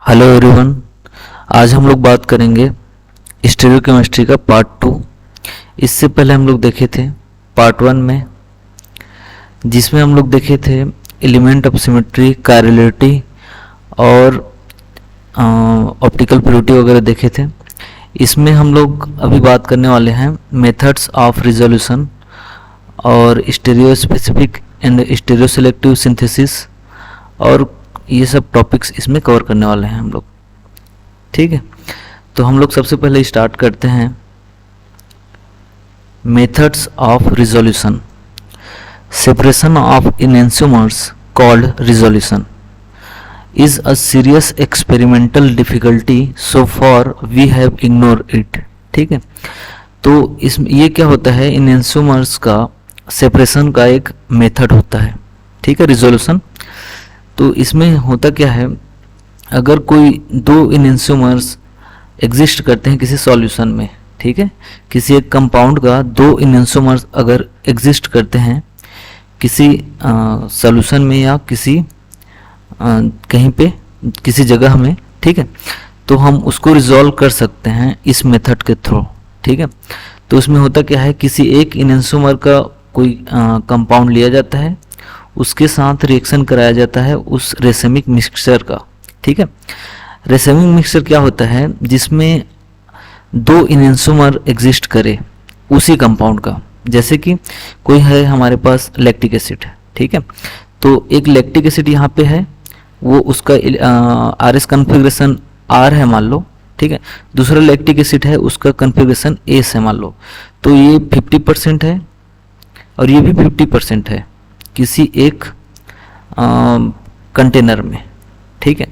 Hello everyone. आज हम लोग बात करेंगे स्टीरियोकेमिस्ट्री का पार्ट 2। इससे पहले हम लोग देखे थे पार्ट 1 में, जिसमें हम लोग देखे थे एलिमेंट ऑफ सिमेट्री, कायरलिटी और ऑप्टिकल प्योरिटी वगैरह देखे थे। इसमें हम लोग अभी बात करने वाले हैं मेथड्स ऑफ रिजोल्यूशन और stereo specific and stereo selective synthesis, और ये सब टॉपिक्स इसमें कवर करने वाले हैं हम लोग। ठीक है, तो हम लोग सबसे पहले स्टार्ट करते हैं methods of resolution. Separation of enantiomers called resolution is a serious experimental difficulty, so far we have ignored it। ठीक है, तो इसमें ये क्या होता है, एनेंटियोमर्स का सेपरेशन का एक मेथड होता है। ठीक है, रिजोल्यूशन। तो इसमें होता क्या है, अगर कोई दो एनेंटियोमर्स एग्जिस्ट करते हैं किसी सॉल्यूशन में, ठीक है, किसी एक कंपाउंड का दो एनेंटियोमर्स अगर एग्जिस्ट करते हैं किसी सॉल्यूशन में या किसी कहीं पे किसी जगह में, ठीक है, तो हम उसको रिजॉल्व कर सकते हैं इस मेथड के थ्रू। ठीक है, तो उसमें होता क्या है, किसी एक एनेंटियोमर का कोई कंपाउंड लिया जाता है, उसके साथ रिएक्शन कराया जाता है उस रेसेमिक मिक्सचर का। ठीक है, रेसेमिक मिक्सचर क्या होता है, जिसमें दो एनेंटियोमर एग्जिस्ट करे उसी कंपाउंड का। जैसे कि कोई है हमारे पास लैक्टिक एसिड, ठीक है, तो एक लैक्टिक एसिड यहाँ पे है, वो उसका आर एस कन्फिग्रेशन आर है मान लो, ठीक है, दूसरा लैक्टिक एसिड है उसका कन्फिग्रेशन एस है मान लो, तो ये 50% है और ये भी 50% है किसी एक कंटेनर में। ठीक है,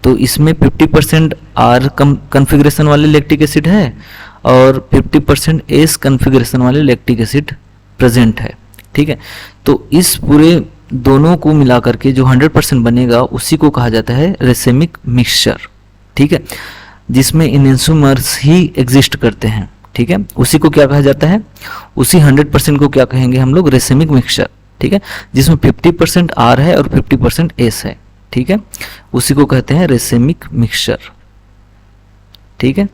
तो इसमें 50% आर कन्फिग्रेशन वाले लैक्टिक एसिड है और 50% एस कन्फिग्रेशन वाले लैक्टिक एसिड प्रेजेंट है। ठीक है, तो इस पूरे दोनों को मिलाकर के जो 100% बनेगा उसी को कहा जाता है रेसेमिक मिक्सचर। ठीक है, जिसमें एनेंटियोमर्स ही एग्जिस्ट करते हैं। ठीक है, उसी को क्या कहा जाता है, उसी 100% को क्या कहेंगे हम लोग, रेसेमिक मिक्सचर। ठीक है, जिसमें 50% आर है और 50% एस है। ठीक है, उसी को कहते हैं रेसेमिक मिक्सचर। ठीक है,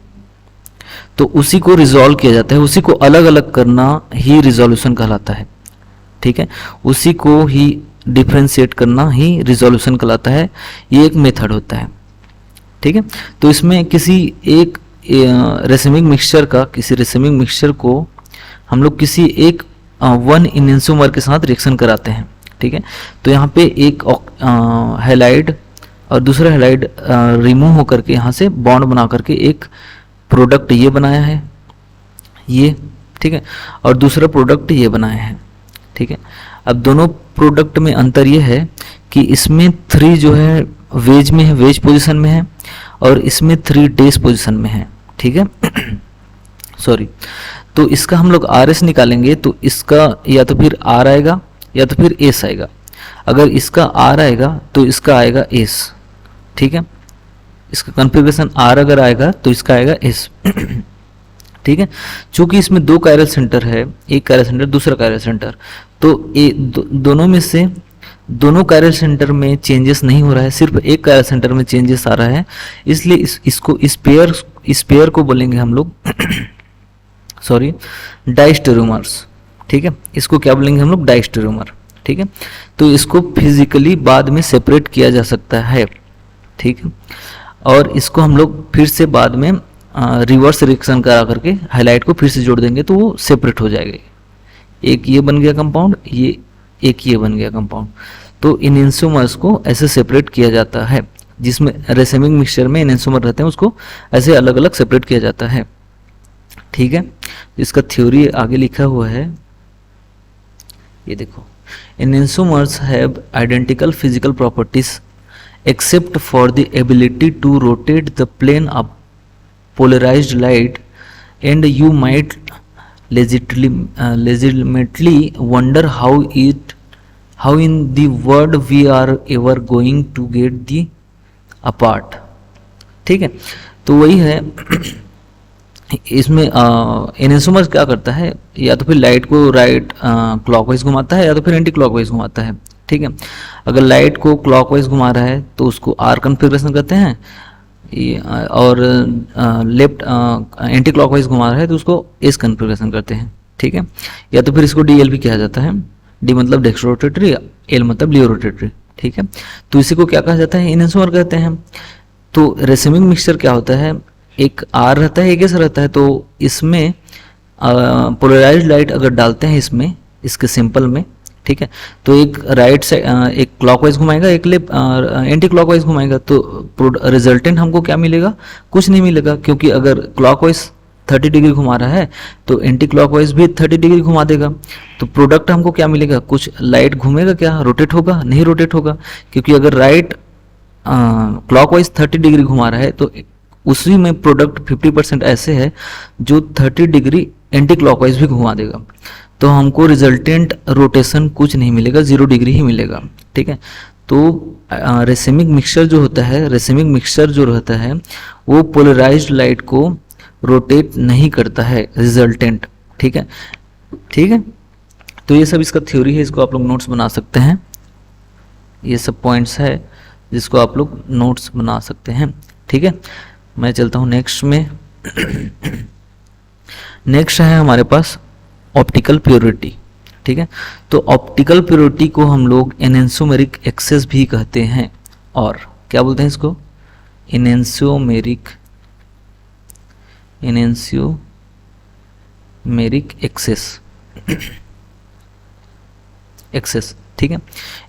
तो उसी को रिजॉल्व किया जाता है, उसी को अलग अलग करना ही रिजोल्यूशन कहलाता है। ठीक है, उसी को ही डिफरेंशिएट करना ही रिजोल्यूशन कहलाता है। ये एक मेथड होता है। ठीक है, तो इसमें किसी एक रेसेमिक मिक्सचर को हम लोग किसी एक वन एनेंटियोमर के साथ रिएक्शन कराते हैं। ठीक है, तो यहाँ पे एक हैलाइड और दूसरा हैलाइड रिमूव होकर के यहाँ से बॉन्ड बना करके एक प्रोडक्ट ये बनाया है ये, ठीक है, और दूसरा प्रोडक्ट ये बनाया है। ठीक है, अब दोनों प्रोडक्ट में अंतर ये है कि इसमें 3 जो है वेज में है, वेज पोजीशन में है, और इसमें 3 डेस पोजीशन में है। ठीक है सॉरी, तो इसका हम लोग आर एस निकालेंगे तो इसका या तो फिर आर आएगा या तो फिर एस आएगा। अगर इसका आर आएगा तो इसका आएगा एस। ठीक है, इसका कॉन्फ़िगरेशन आर अगर आएगा तो इसका आएगा एस। ठीक है, चूंकि इसमें 2 कायरल सेंटर है, एक कायरल सेंटर दूसरा कायरल सेंटर, तो दोनों में से दोनों कायरल सेंटर में चेंजेस नहीं हो रहा है, सिर्फ एक कायरल सेंटर में चेंजेस आ रहा है, इसलिए इसको इस पेयर को बोलेंगे हम लोग सॉरी डाइस्टेरियोमर्स। ठीक है, इसको क्या बोलेंगे हम लोग, डाइस्टेरियोमर। ठीक है, तो इसको फिजिकली बाद में सेपरेट किया जा सकता है। ठीक है, और इसको हम लोग फिर से बाद में रिवर्स रिएक्शन करा करके हाइलाइट को फिर से जोड़ देंगे तो वो सेपरेट हो जाएगा। एक ये बन गया कंपाउंड, ये एक ये बन गया कंपाउंड। तो एनेंटियोमर्स को ऐसे सेपरेट किया जाता है, जिसमें रेसेमिक मिक्सचर में एनेंटियोमर रहते हैं उसको ऐसे अलग अलग सेपरेट किया जाता है। ठीक है, इसका थ्योरी आगे लिखा हुआ है, ये देखो, enantiomers have identical physical properties except for the ability to rotate the plane of polarized light, and you might legitimately wonder how in the world we are ever going to get the apart। ठीक है, तो वही है इसमें एनेंटियोमर क्या करता है, या तो फिर लाइट को राइट क्लॉकवाइज घुमाता है या तो फिर एंटी क्लॉकवाइज घुमाता है। ठीक है, अगर लाइट को क्लॉकवाइज घुमा रहा है तो उसको आर कन्फिग्रेशन कहते हैं, और लेफ्ट एंटी क्लॉकवाइज घुमा रहा है तो उसको एस कन्फिग्रेशन करते हैं, ठीक है। या तो फिर इसको डी एल भी कहा जाता है, डी मतलब डेक्स्ट्रो रोटेटरी, एल मतलब लियो रोटेटरी, ठीक है। तो इसी को क्या कहा जाता है, एनेंसोमर कहते हैं। तो रेसिमिक मिक्सचर क्या होता है, एक आर रहता है एक एस रहता है, तो इसमें पोलराइज्ड लाइट अगर डालते हैं इसमें, इसके सिंपल में, ठीक है, तो एक राइट साइड एक क्लॉकवाइज घुमाएगा, एक लेफ्ट एंटी क्लॉकवाइज घुमाएगा, तो रिजल्टेंट हमको क्या मिलेगा, कुछ नहीं मिलेगा, क्योंकि अगर क्लॉकवाइज 30 डिग्री घुमा रहा है तो एंटी क्लॉकवाइज भी 30 डिग्री घुमा देगा, तो प्रोडक्ट हमको क्या मिलेगा, कुछ लाइट घूमेगा क्या, रोटेट होगा, नहीं रोटेट होगा, क्योंकि अगर राइट क्लॉकवाइज 30 डिग्री घुमा रहा है तो उसी में प्रोडक्ट 50% ऐसे है जो 30 डिग्री एंटी क्लॉकवाइज भी घुमा देगा, तो हमको रिजल्टेंट रोटेशन कुछ नहीं मिलेगा, 0 डिग्री ही मिलेगा, ठीक है। तो रेसिमिक मिक्सचर जो होता है, रेसिमिक मिक्सचर जो रहता है वो पोलराइज्ड लाइट को रोटेट नहीं करता है, रिजल्टेंट, ठीक है, ठीक है। तो ये सब इसका थ्योरी है, इसको आप लोग नोट्स बना सकते हैं, ये सब पॉइंट्स है जिसको आप लोग नोट्स बना सकते हैं, ठीक है। मैं चलता हूँ नेक्स्ट में। नेक्स्ट है हमारे पास ऑप्टिकल प्योरिटी, ठीक है। तो ऑप्टिकल प्योरिटी को हम लोग एनेंसोमेरिक एक्सेस भी कहते हैं, और क्या बोलते हैं इसको, एनेंसोमेरिक एक्सेस, एक्सेस, ठीक है।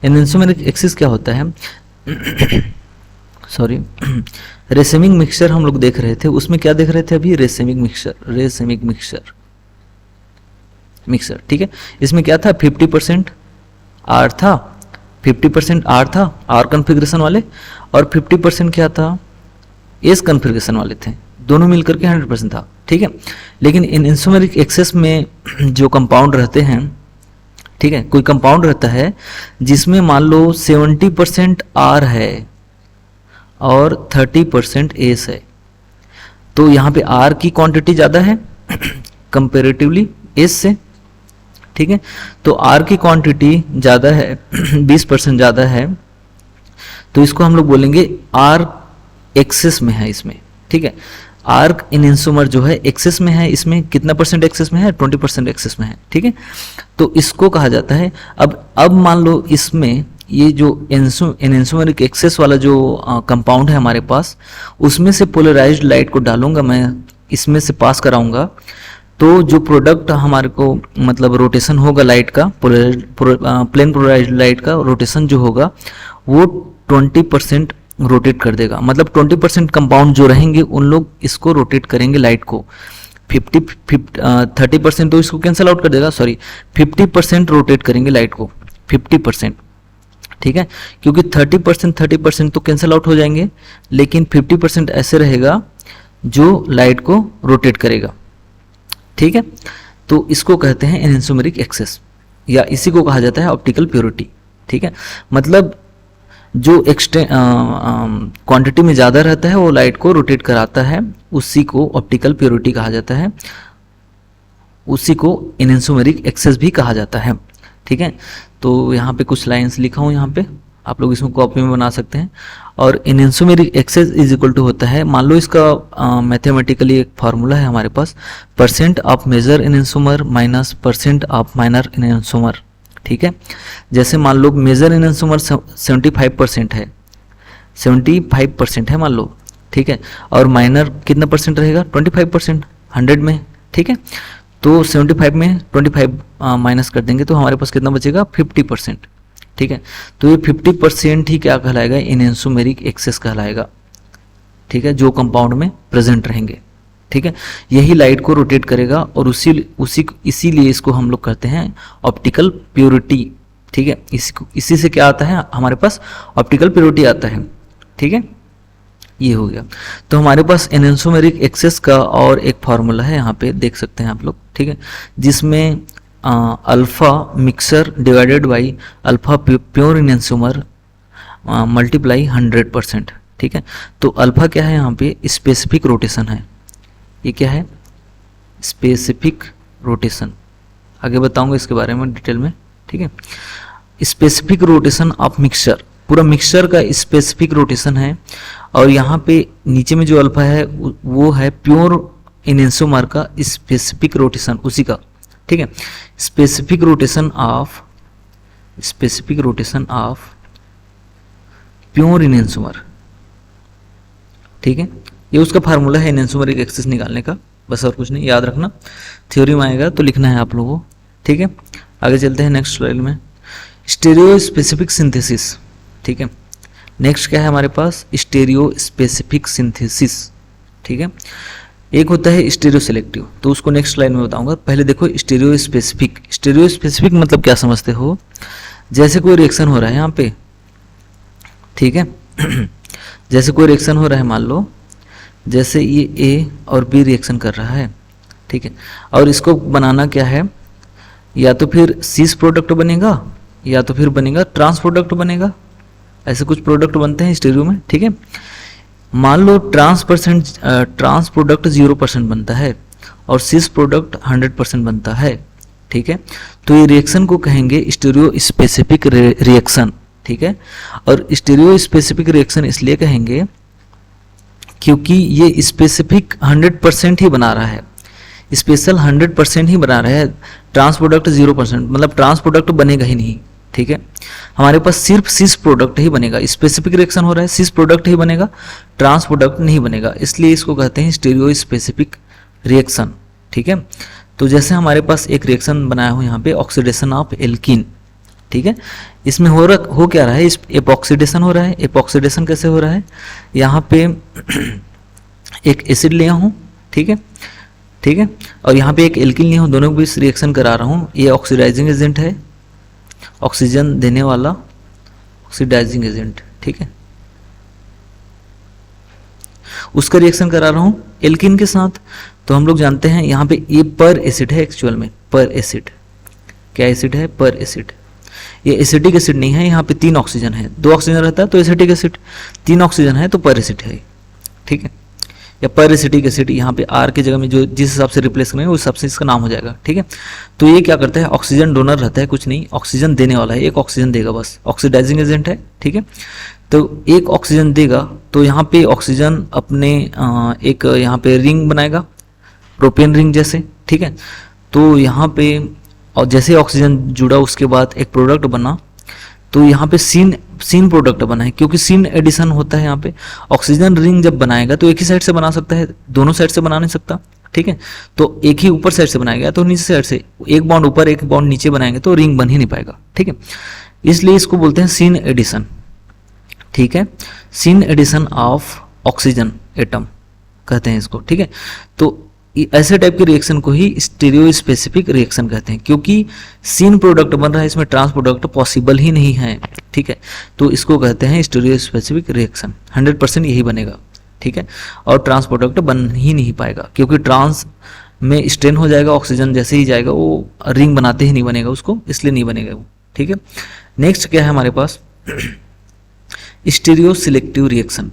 एनेंसोमेरिक एक्सेस क्या होता है, सॉरी, रेसिमिक मिक्सचर हम लोग देख रहे थे, उसमें क्या देख रहे थे अभी, रेसिमिक मिक्सचर, ठीक है। इसमें क्या था, 50% आर था, 50% आर था, आर कन्फिग्रेशन वाले, और 50% क्या था, एस कन्फिग्रेशन वाले थे, दोनों मिलकर के 100% था, ठीक है। लेकिन इन एनेंसोमेरिक एक्सेस में जो कंपाउंड रहते हैं, ठीक है, कोई कंपाउंड रहता है जिसमें मान लो 70% आर है और 30% एस है, तो यहाँ पे आर की क्वांटिटी ज़्यादा है कंपेरेटिवली एस से, ठीक है। तो आर की क्वांटिटी ज़्यादा है 20% ज़्यादा है, तो इसको हम लोग बोलेंगे आर एक्सेस में है इसमें, ठीक है। आर एनेंसोमर जो है एक्सेस में है, इसमें कितना परसेंट एक्सेस में है, 20% एक्सेस में है, ठीक है। तो इसको कहा जाता है, अब मान लो इसमें ये जो एनेंसोमेरिक एक्सेस वाला जो कंपाउंड है हमारे पास, उसमें से पोलराइज्ड लाइट को डालूंगा मैं, इसमें से पास कराऊंगा, तो जो प्रोडक्ट हमारे को मतलब रोटेशन होगा लाइट का, प्लेन पोलराइज्ड लाइट का रोटेशन जो होगा वो 20% रोटेट कर देगा, मतलब 20% कंपाउंड जो रहेंगे उन लोग इसको रोटेट करेंगे लाइट को, 30% तो इसको कैंसिल आउट कर देगा, सॉरी 50% रोटेट करेंगे लाइट को, 50%, ठीक है, क्योंकि 30% तो कैंसिल आउट हो जाएंगे, लेकिन 50% ऐसे रहेगा जो लाइट को रोटेट करेगा, ठीक है। तो इसको कहते हैं एनेंसोमेरिक एक्सेस, या इसी को कहा जाता है ऑप्टिकल प्योरिटी, ठीक है। मतलब जो क्वांटिटी में ज़्यादा रहता है वो लाइट को रोटेट कराता है, उसी को ऑप्टिकल प्योरिटी कहा जाता है, उसी को एनेंसोमेरिक एक्सेस भी कहा जाता है, ठीक है। तो यहाँ पे कुछ लाइंस लिखा हूँ, यहाँ पे आप लोग इसमें कॉपी में बना सकते हैं। और एनेंसोमेरिक एक्सेस इज इक्वल टू होता है, मान लो इसका मैथमेटिकली एक फार्मूला है हमारे पास, % of major enantiomer minus % of minor enantiomer, ठीक है। जैसे मान लो मेजर एनेंसोमर 75% है, 75% है मान लो, ठीक है, और माइनर कितना % रहेगा, 25% 100 में, ठीक है। तो 75 में 25 माइनस कर देंगे तो हमारे पास कितना बचेगा, 50%, ठीक है। तो ये 50% ही क्या कहलाएगा, एनेंसोमेरिक एक्सेस कहलाएगा, ठीक है, जो कंपाउंड में प्रेजेंट रहेंगे, ठीक है। यही लाइट को रोटेट करेगा, और इसीलिए इसको हम लोग कहते हैं ऑप्टिकल प्योरिटी, ठीक है। इसी से क्या आता है हमारे पास, ऑप्टिकल प्योरिटी आता है, ठीक है। ये हो गया। तो हमारे पास एनेंसोमेरिक एक्सेस का और एक फार्मूला है, यहाँ पे देख सकते हैं आप लोग, ठीक है, जिसमें alpha mixture divided by alpha pure enantiomer multiply 100%, ठीक है। तो अल्फा क्या है यहाँ पे, स्पेसिफिक रोटेशन है, ये क्या है, स्पेसिफिक रोटेशन, आगे बताऊंगा इसके बारे में डिटेल में, ठीक है। स्पेसिफिक रोटेशन ऑफ मिक्सचर, पूरा मिक्सचर का स्पेसिफिक रोटेशन है, और यहाँ पे नीचे में जो अल्फा है वो है प्योर इनेंसोमर का स्पेसिफिक रोटेशन उसी का, ठीक है, स्पेसिफिक रोटेशन ऑफ प्योर इनेंसोमर, ठीक है। ये उसका फार्मूला है इनेंसोमरिक एक्सिस निकालने का, बस और कुछ नहीं, याद रखना, थ्योरी में आएगा तो लिखना है आप लोगों को, ठीक है। आगे चलते हैं नेक्स्ट स्लाइड में, स्टेरियो स्पेसिफिक सिंथेसिस, ठीक है। नेक्स्ट क्या है हमारे पास, स्टेरियो स्पेसिफिक सिंथेसिस, ठीक है। एक होता है स्टेरियो सिलेक्टिव, तो उसको नेक्स्ट स्लाइड में बताऊंगा। पहले देखो स्टेरियो स्पेसिफिक। स्टेरियो स्पेसिफिक मतलब क्या समझते हो, जैसे कोई रिएक्शन हो रहा है यहाँ पे, ठीक है जैसे कोई रिएक्शन हो रहा है, मान लो जैसे ये ए और बी रिएक्शन कर रहा है, ठीक है, और इसको बनाना क्या है, या तो फिर सीस प्रोडक्ट बनेगा या तो फिर बनेगा ट्रांस प्रोडक्ट बनेगा, ऐसे कुछ प्रोडक्ट बनते हैं स्टेरियो में, ठीक है। मान लो ट्रांस प्रोडक्ट 0% बनता है और सीस प्रोडक्ट 100% बनता है, ठीक है। तो ये रिएक्शन को कहेंगे स्टेरियो स्पेसिफिक रिएक्शन, ठीक है। और स्टेरियो स्पेसिफिक रिएक्शन इसलिए कहेंगे क्योंकि ये स्पेसिफिक 100% ही बना रहा है, स्पेशल 100% ही बना रहा है, ट्रांस प्रोडक्ट 0%, मतलब ट्रांस प्रोडक्ट बनेगा ही नहीं, ठीक है। हमारे पास सिर्फ सिस प्रोडक्ट ही बनेगा, स्पेसिफिक रिएक्शन हो रहा है, सिस प्रोडक्ट ही बनेगा, ट्रांस प्रोडक्ट नहीं बनेगा, इसलिए इसको कहते हैं स्टेरियो स्पेसिफिक रिएक्शन, ठीक है। तो जैसे हमारे पास एक रिएक्शन बनाया हो यहाँ पे, ऑक्सीडेशन ऑफ एल्कीन, ठीक है। इसमें हो क्या रहा है, इस एपॉक्सीडेशन हो रहा है। एपॉक्सीडेशन कैसे हो रहा है, यहाँ पे एक एसिड लिया हूँ, ठीक है, ठीक है, और यहाँ पे एक एल्कीन लिया हूँ, दोनों को बीच रिएक्शन करा रहा हूँ। ये ऑक्सीडाइजिंग एजेंट है, ऑक्सीजन देने वाला ऑक्सीडाइजिंग एजेंट, ठीक है, उसका रिएक्शन करा रहा हूँ एल्कीन के साथ। तो हम लोग जानते हैं यहाँ पे ये पर एसिड है, एक्चुअल में पर एसिड, क्या एसिड है, पर एसिड। ये एसिटिक एसिड नहीं है, यहाँ पे 3 ऑक्सीजन है, 2 ऑक्सीजन रहता है तो एसिटिक एसिड, 3 ऑक्सीजन है तो पर एसिड है, ठीक है, या पर एसिटिक एसिड, यहाँ पे आर की जगह में जो जिस हिसाब से रिप्लेस करेंगे उस हिसाब से इसका नाम हो जाएगा, ठीक है। तो ये क्या करता है, ऑक्सीजन डोनर रहता है, कुछ नहीं, ऑक्सीजन देने वाला है, एक ऑक्सीजन देगा बस, ऑक्सीडाइजिंग एजेंट है, ठीक है। तो एक ऑक्सीजन देगा, तो यहाँ पे ऑक्सीजन अपने एक यहाँ पे रिंग बनाएगा, प्रोपेन रिंग जैसे, ठीक है। तो यहाँ पे और जैसे ऑक्सीजन जुड़ा उसके बाद एक प्रोडक्ट बना, तो यहाँ पे सीन प्रोडक्ट बना है, क्योंकि सीन एडिशन होता है यहाँ पे। ऑक्सीजन रिंग जब बनाएगा तो एक ही साइड से बना सकता है, दोनों साइड से बना नहीं सकता, ठीक है। तो एक ही ऊपर साइड से बनाएगा तो नीचे साइड से एक बॉन्ड ऊपर एक बॉन्ड नीचे बनाएंगे तो रिंग बन ही नहीं पाएगा, ठीक है। इसलिए इसको बोलते हैं सीन एडिशन, ठीक है, syn addition of oxygen atom कहते हैं इसको, ठीक है। तो ऐसे टाइप के रिएक्शन को ही स्टीरियो स्पेसिफिक रिएक्शन कहते हैं, क्योंकि सीन प्रोडक्ट बन रहा है, इसमें ट्रांस प्रोडक्ट पॉसिबल ही नहीं है, ठीक है। तो इसको कहते हैं स्टीरियो स्पेसिफिक रिएक्शन, 100% यही बनेगा, ठीक है। और ट्रांस प्रोडक्ट बन ही नहीं पाएगा, क्योंकि ट्रांस में स्ट्रेन हो जाएगा, ऑक्सीजन जैसे ही जाएगा वो रिंग बनाते ही नहीं बनेगा उसको, इसलिए नहीं बनेगा वो, ठीक है। नेक्स्ट क्या है हमारे पास, स्टीरियो सिलेक्टिव रिएक्शन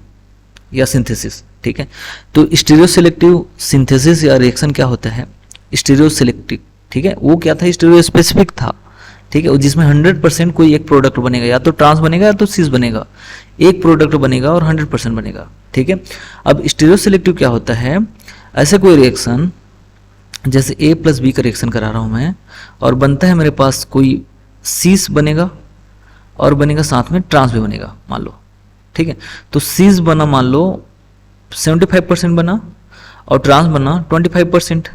या सिंथेसिस, ठीक है। तो स्टीरियो सिलेक्टिव सिंथेसिस या रिएक्शन क्या होता है, स्टीरियो सिलेक्टिव, ठीक है, वो क्या था, स्टीरियो स्पेसिफिक था, ठीक है, जिसमें 100% कोई एक प्रोडक्ट बनेगा, या तो ट्रांस बनेगा या तो सिस बनेगा, एक प्रोडक्ट बनेगा और 100% बनेगा, ठीक है। अब स्टीरियो सिलेक्टिव क्या होता है, ऐसे कोई रिएक्शन जैसे A + B का रिएक्शन करा रहा हूं मैं, और बनता है मेरे पास कोई सीस बनेगा और बनेगा साथ में ट्रांस भी बनेगा, मान लो, ठीक है। तो सीस बना मान लो 75% बना और ट्रांस बना 25%,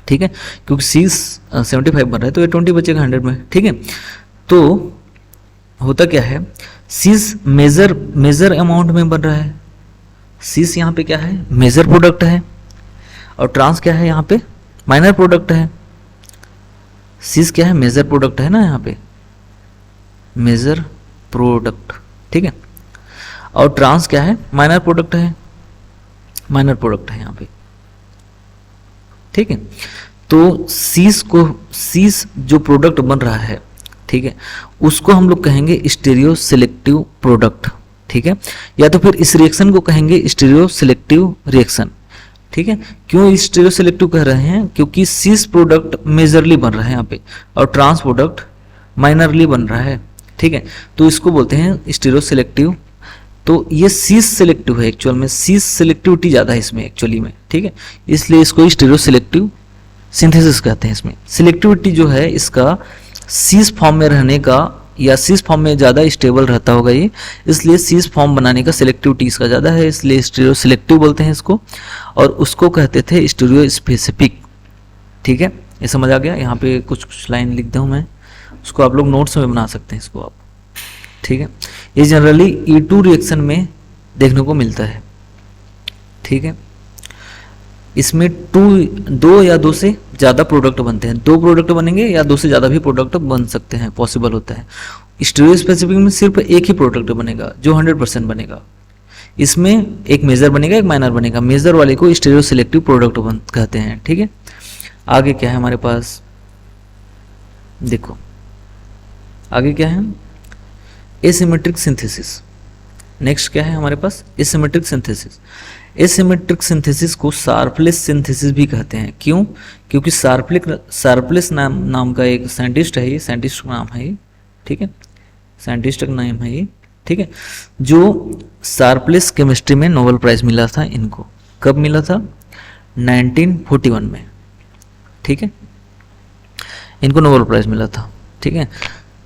ठीक है, क्योंकि सीस 75 बन रहा है तो ये 20 बचेगा 100 में, ठीक है। तो होता क्या है, सीस मेजर अमाउंट में बन रहा है, सीस यहाँ पे क्या है, मेजर प्रोडक्ट है, और ट्रांस क्या है यहाँ पे, माइनर प्रोडक्ट है। सीस क्या है, मेजर प्रोडक्ट है ना, यहाँ पे मेजर प्रोडक्ट, ठीक है, और ट्रांस क्या है, माइनर प्रोडक्ट है, माइनर प्रोडक्ट है यहाँ पे, ठीक है। तो सीस जो प्रोडक्ट बन रहा है, ठीक है, उसको हम लोग कहेंगे स्टीरियो सिलेक्टिव प्रोडक्ट, ठीक है, या तो फिर इस रिएक्शन को कहेंगे स्टीरियो सिलेक्टिव रिएक्शन, ठीक है। क्यों स्टीरियो सिलेक्टिव कह रहे हैं, क्योंकि सीस प्रोडक्ट मेजरली बन रहा है यहाँ पे और ट्रांस प्रोडक्ट माइनरली बन रहा है, ठीक है। तो इसको बोलते हैं स्टीरियो सिलेक्टिव तो ये सीस सेलेक्टिव है एक्चुअल में, सीस सेलेक्टिविटी ज़्यादा है इसमें एक्चुअली में, ठीक है, इसलिए इसको स्टीरियो सेलेक्टिव सिंथेसिस कहते हैं। इसमें सिलेक्टिविटी जो है इसका सीस फॉर्म में रहने का या सीस फॉर्म में ज़्यादा स्टेबल रहता होगा ये, इसलिए सीस फॉर्म बनाने का सिलेक्टिविटी इसका ज़्यादा है, इसलिए स्टीरियो सिलेक्टिव बोलते हैं इसको, और उसको कहते थे स्टीरियो स्पेसिफिक। ठीक है, ये समझ आ गया। यहाँ पे कुछ कुछ लाइन लिख दूँ मैं, उसको आप लोग नोट्स में बना सकते हैं इसको आप। ठीक है, ये जनरली E2 रिएक्शन में देखने को मिलता है। ठीक है, इसमें दो या दो से ज़्यादा प्रोडक्ट बनते हैं, दो प्रोडक्ट बनेंगे या दो से ज़्यादा भी प्रोडक्ट बन सकते हैं, पॉसिबल होता है। स्टीरियो स्पेसिफिक में सिर्फ एक ही प्रोडक्ट बनेगा जो 100% बनेगा। इसमें एक मेजर बनेगा, एक माइनर बनेगा। मेजर वाले को स्टीरियो सिलेक्टिव प्रोडक्ट कहते हैं। ठीक है, आगे क्या है हमारे पास, देखो आगे क्या है, एसिमेट्रिक सिंथेसिस। नेक्स्ट क्या है हमारे पास, एसिमेट्रिक सिंथेसिस। एसिमेट्रिक सिंथेसिस को शार्पलेस सिंथेसिस भी कहते हैं। क्यों? क्योंकि शार्पलेस नाम का एक साइंटिस्ट है, ये साइंटिस्ट का नाम है ये, ठीक है, साइंटिस्ट का नाम है ये, ठीक है, जो शार्पलेस केमिस्ट्री में नोबेल प्राइज मिला था इनको। कब मिला था? 1941 में। ठीक है, इनको नोबेल प्राइज मिला था। ठीक है,